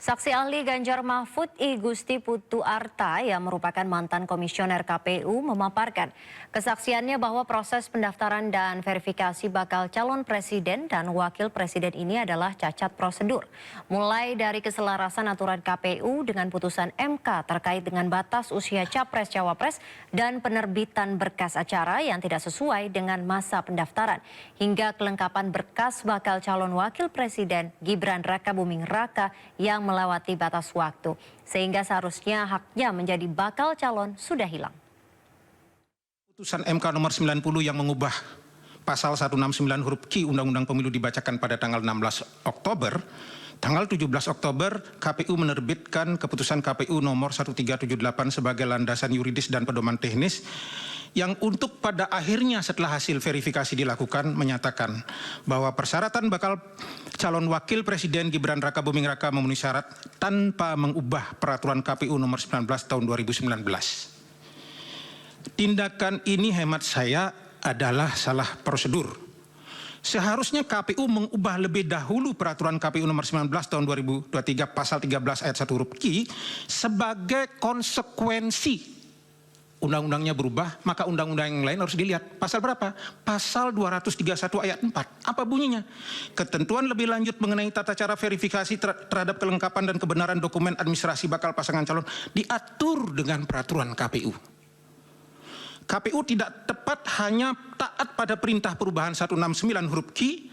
Saksi ahli Ganjar Mahfud I Gusti Putu Arta yang merupakan mantan komisioner KPU memaparkan kesaksiannya bahwa proses pendaftaran dan verifikasi bakal calon presiden dan wakil presiden ini adalah cacat prosedur. Mulai dari keselarasan aturan KPU dengan putusan MK terkait dengan batas usia capres-cawapres dan penerbitan berkas acara yang tidak sesuai dengan masa pendaftaran, hingga kelengkapan berkas bakal calon wakil presiden Gibran Rakabuming Raka yang melewati batas waktu, sehingga seharusnya haknya menjadi bakal calon sudah hilang. Putusan MK nomor 90 yang mengubah pasal 169 huruf Q Undang-Undang Pemilu dibacakan pada tanggal 16 Oktober. Tanggal 17 Oktober, KPU menerbitkan keputusan KPU nomor 1378 sebagai landasan yuridis dan pedoman teknis yang untuk pada akhirnya setelah hasil verifikasi dilakukan menyatakan bahwa persyaratan bakal calon wakil presiden Gibran Rakabuming Raka memenuhi syarat tanpa mengubah peraturan KPU nomor 19 tahun 2019. Tindakan ini hemat saya adalah salah prosedur. Seharusnya KPU mengubah lebih dahulu peraturan KPU nomor 19 tahun 2023 pasal 13 ayat 1 huruf Q sebagai konsekuensi. Undang-undangnya berubah, maka undang-undang yang lain harus dilihat. Pasal berapa? Pasal 231 ayat 4. Apa bunyinya? Ketentuan lebih lanjut mengenai tata cara verifikasi terhadap kelengkapan dan kebenaran dokumen administrasi bakal pasangan calon diatur dengan peraturan KPU. KPU tidak tepat hanya taat pada perintah perubahan 169 huruf Q,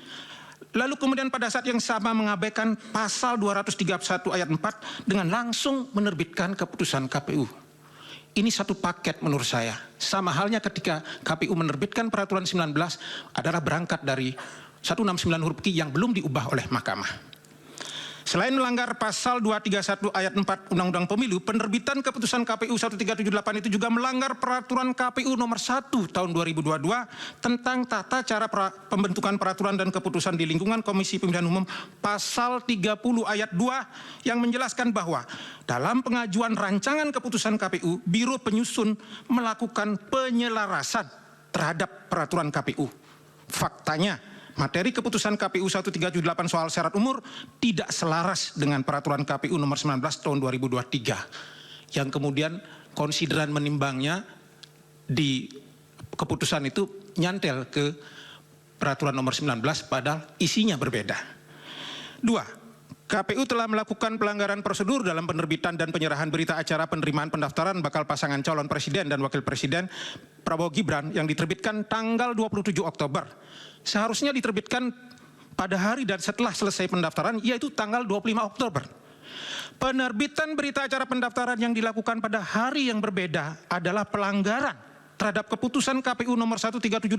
lalu kemudian pada saat yang sama mengabaikan pasal 231 ayat 4 dengan langsung menerbitkan keputusan KPU. Ini satu paket menurut saya. Sama halnya ketika KPU menerbitkan peraturan 19 adalah berangkat dari 169 huruf Q yang belum diubah oleh Mahkamah. Selain melanggar pasal 231 ayat 4 Undang-Undang Pemilu, penerbitan keputusan KPU 1378 itu juga melanggar peraturan KPU nomor 1 tahun 2022 tentang tata cara pembentukan peraturan dan keputusan di lingkungan Komisi Pemilihan Umum pasal 30 ayat 2 yang menjelaskan bahwa dalam pengajuan rancangan keputusan KPU, Biro Penyusun melakukan penyelarasan terhadap peraturan KPU. Faktanya, materi keputusan KPU 1378 soal syarat umur tidak selaras dengan peraturan KPU nomor 19 tahun 2023. Yang kemudian konsideran menimbangnya di keputusan itu nyantel ke peraturan nomor 19 padahal isinya berbeda. 2. KPU telah melakukan pelanggaran prosedur dalam penerbitan dan penyerahan berita acara penerimaan pendaftaran bakal pasangan calon presiden dan wakil presiden Prabowo Gibran yang diterbitkan tanggal 27 Oktober. Seharusnya diterbitkan pada hari dan setelah selesai pendaftaran, yaitu tanggal 25 Oktober. Penerbitan berita acara pendaftaran yang dilakukan pada hari yang berbeda adalah pelanggaran terhadap keputusan KPU nomor 1378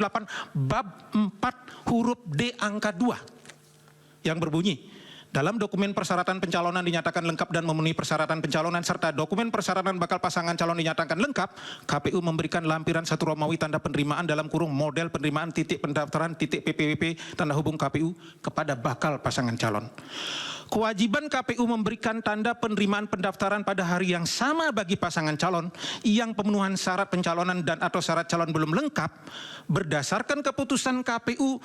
bab 4 huruf D angka 2 yang berbunyi, dalam dokumen persyaratan pencalonan dinyatakan lengkap dan memenuhi persyaratan pencalonan serta dokumen persyaratan bakal pasangan calon dinyatakan lengkap, KPU memberikan lampiran 1 Romawi tanda penerimaan dalam kurung model penerimaan titik pendaftaran titik PPWP tanda hubung KPU kepada bakal pasangan calon. Kewajiban KPU memberikan tanda penerimaan pendaftaran pada hari yang sama bagi pasangan calon yang pemenuhan syarat pencalonan dan atau syarat calon belum lengkap berdasarkan keputusan KPU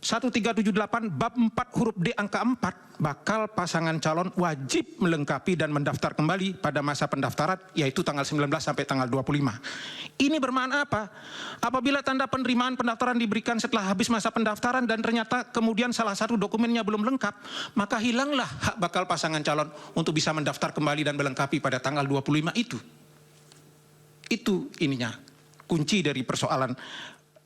1378 bab 4 huruf D angka 4, bakal pasangan calon wajib melengkapi dan mendaftar kembali pada masa pendaftaran, yaitu tanggal 19 sampai tanggal 25. Ini bermakna apa? Apabila tanda penerimaan pendaftaran diberikan setelah habis masa pendaftaran dan ternyata kemudian salah satu dokumennya belum lengkap, maka hilanglah hak bakal pasangan calon untuk bisa mendaftar kembali dan melengkapi pada tanggal 25 itu. Itu ininya, kunci dari persoalan